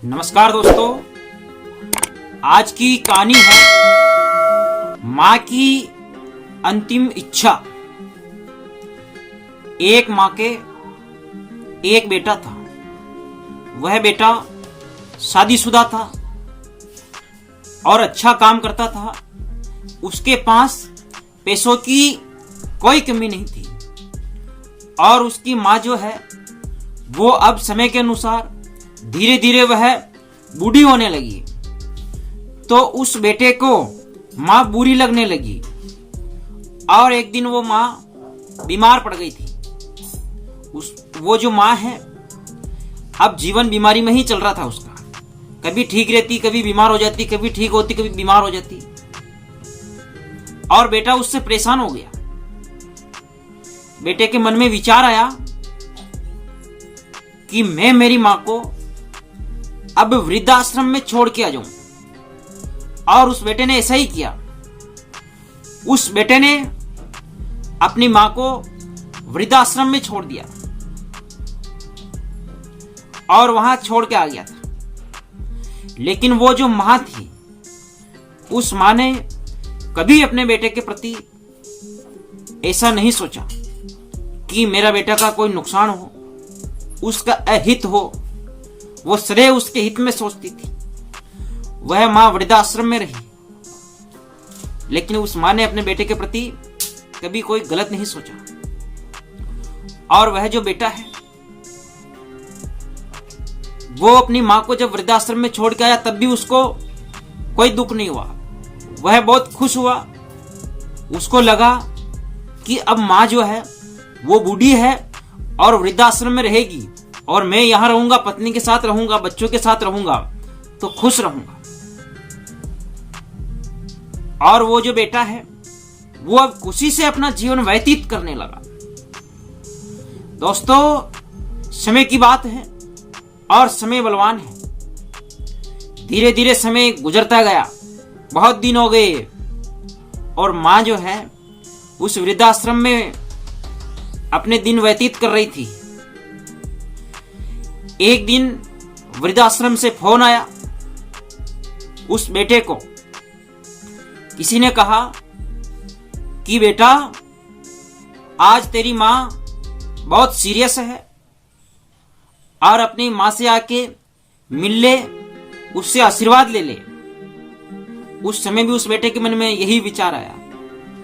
नमस्कार दोस्तों, आज की कहानी है माँ की अंतिम इच्छा। एक माँ के एक बेटा था। वह बेटा शादीशुदा था और अच्छा काम करता था। उसके पास पैसों की कोई कमी नहीं थी और उसकी माँ जो है वो अब समय के अनुसार धीरे धीरे वह बूढ़ी होने लगी। तो उस बेटे को माँ बुरी लगने लगी और एक दिन वो माँ बीमार पड़ गई थी। वो जो माँ है अब जीवन बीमारी में ही चल रहा था उसका। कभी ठीक रहती, कभी बीमार हो जाती, कभी ठीक होती, कभी बीमार हो जाती और बेटा उससे परेशान हो गया। बेटे के मन में विचार आया कि मैं मेरी माँ को अब वृद्धाश्रम में छोड़ के आ जाऊं। और उस बेटे ने ऐसा ही किया। उस बेटे ने अपनी माँ को वृद्धाश्रम में छोड़ दिया और वहां छोड़ के आ गया था। लेकिन वो जो माँ थी, उस माँ ने कभी अपने बेटे के प्रति ऐसा नहीं सोचा कि मेरा बेटा का कोई नुकसान हो, उसका अहित हो। वो सदैव उसके हित में सोचती थी। वह माँ वृद्धाश्रम में रही, लेकिन उस माँ ने अपने बेटे के प्रति कभी कोई गलत नहीं सोचा। और वह जो बेटा है वो अपनी माँ को जब वृद्धाश्रम में छोड़ के आया तब भी उसको कोई दुख नहीं हुआ। वह बहुत खुश हुआ। उसको लगा कि अब माँ जो है वो बूढ़ी है और वृद्धाश्रम में रहेगी और मैं यहां रहूंगा, पत्नी के साथ रहूंगा, बच्चों के साथ रहूंगा तो खुश रहूंगा। और वो जो बेटा है वो अब खुशी से अपना जीवन व्यतीत करने लगा। दोस्तों, समय की बात है और समय बलवान है। धीरे धीरे समय गुजरता गया। बहुत दिन हो गए और मां जो है उस वृद्धाश्रम में अपने दिन व्यतीत कर रही थी। एक दिन वृद्धाश्रम से फोन आया। उस बेटे को किसी ने कहा कि बेटा, आज तेरी माँ बहुत सीरियस है और अपनी माँ से आके मिल ले, उससे आशीर्वाद ले ले। उस समय भी उस बेटे के मन में यही विचार आया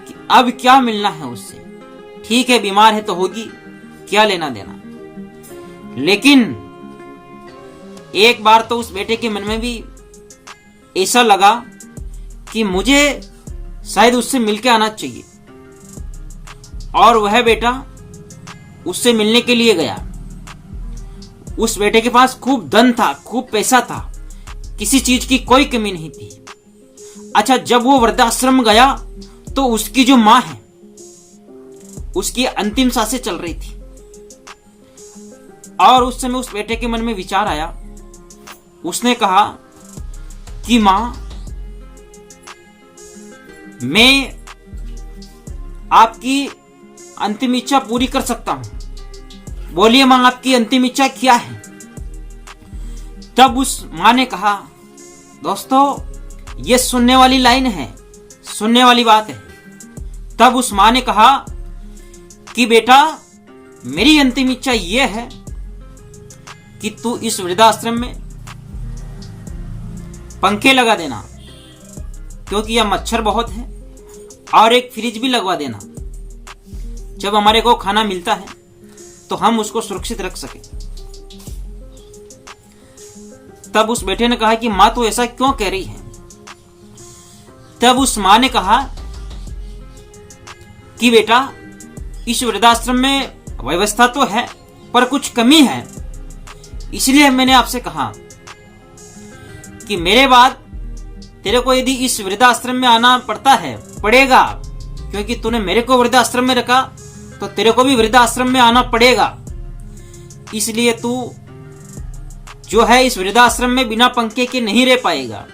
कि अब क्या मिलना है उससे। ठीक है, बीमार है तो होगी, क्या लेना देना। लेकिन एक बार तो उस बेटे के मन में भी ऐसा लगा कि मुझे शायद उससे मिलके आना चाहिए। और वह बेटा उससे मिलने के लिए गया। उस बेटे के पास खूब धन था, खूब पैसा था, किसी चीज की कोई कमी नहीं थी। अच्छा, जब वो वृद्धाश्रम गया तो उसकी जो मां है उसकी अंतिम सांसें चल रही थी। और उस समय उस बेटे के मन में विचार आया। उसने कहा कि मां, मैं आपकी अंतिम इच्छा पूरी कर सकता हूं। बोलिए मां, आपकी अंतिम इच्छा क्या है? तब उस मां ने कहा, दोस्तों ये सुनने वाली लाइन है, सुनने वाली बात है। तब उस मां ने कहा कि बेटा, मेरी अंतिम इच्छा यह है कि तू इस वृद्धाश्रम में पंखे लगा देना, क्योंकि यह मच्छर बहुत है, और एक फ्रिज भी लगवा देना। जब हमारे को खाना मिलता है तो हम उसको सुरक्षित रख सके। तब उस बेटे ने कहा कि मां तो ऐसा क्यों कह रही है? तब उस मां ने कहा कि बेटा, इस वृद्धाश्रम में व्यवस्था तो है पर कुछ कमी है। इसलिए मैंने आपसे कहा कि मेरे बाद तेरे को यदि इस वृद्धाश्रम में आना पड़ेगा, क्योंकि तूने मेरे को वृद्धाश्रम में रखा तो तेरे को भी वृद्धाश्रम में आना पड़ेगा। इसलिए तू जो है इस वृद्धाश्रम में बिना पंखे के नहीं रह पाएगा,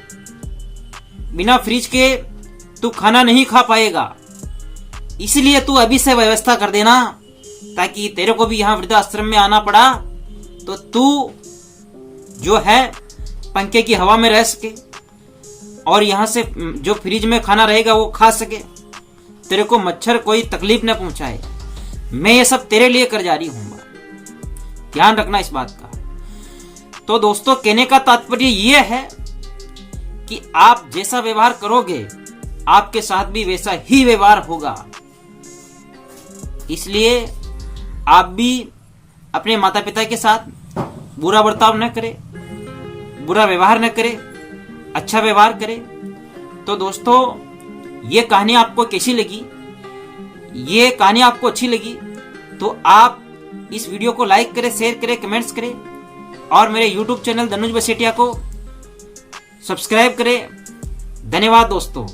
बिना फ्रिज के तू खाना नहीं खा पाएगा। इसलिए तू अभी से व्यवस्था कर देना ताकि तेरे को भी यहाँ वृद्धाश्रम में आना पड़ा तो तू जो है पंखे की हवा में रह सके और यहां से जो फ्रिज में खाना रहेगा वो खा सके, तेरे को मच्छर कोई तकलीफ न पहुंचाए। मैं ये सब तेरे लिए कर जा रही हूं। ध्यान रखना इस बात का। तो दोस्तों, कहने का तात्पर्य यह है कि आप जैसा व्यवहार करोगे आपके साथ भी वैसा ही व्यवहार होगा। इसलिए आप भी अपने माता पिता के साथ बुरा बर्ताव न करें, बुरा व्यवहार न करें, अच्छा व्यवहार करें। तो दोस्तों, ये कहानी आपको कैसी लगी? ये कहानी आपको अच्छी लगी तो आप इस वीडियो को लाइक करें, शेयर करें, कमेंट्स करें और मेरे YouTube चैनल धनुष बसेटिया को सब्सक्राइब करें। धन्यवाद दोस्तों।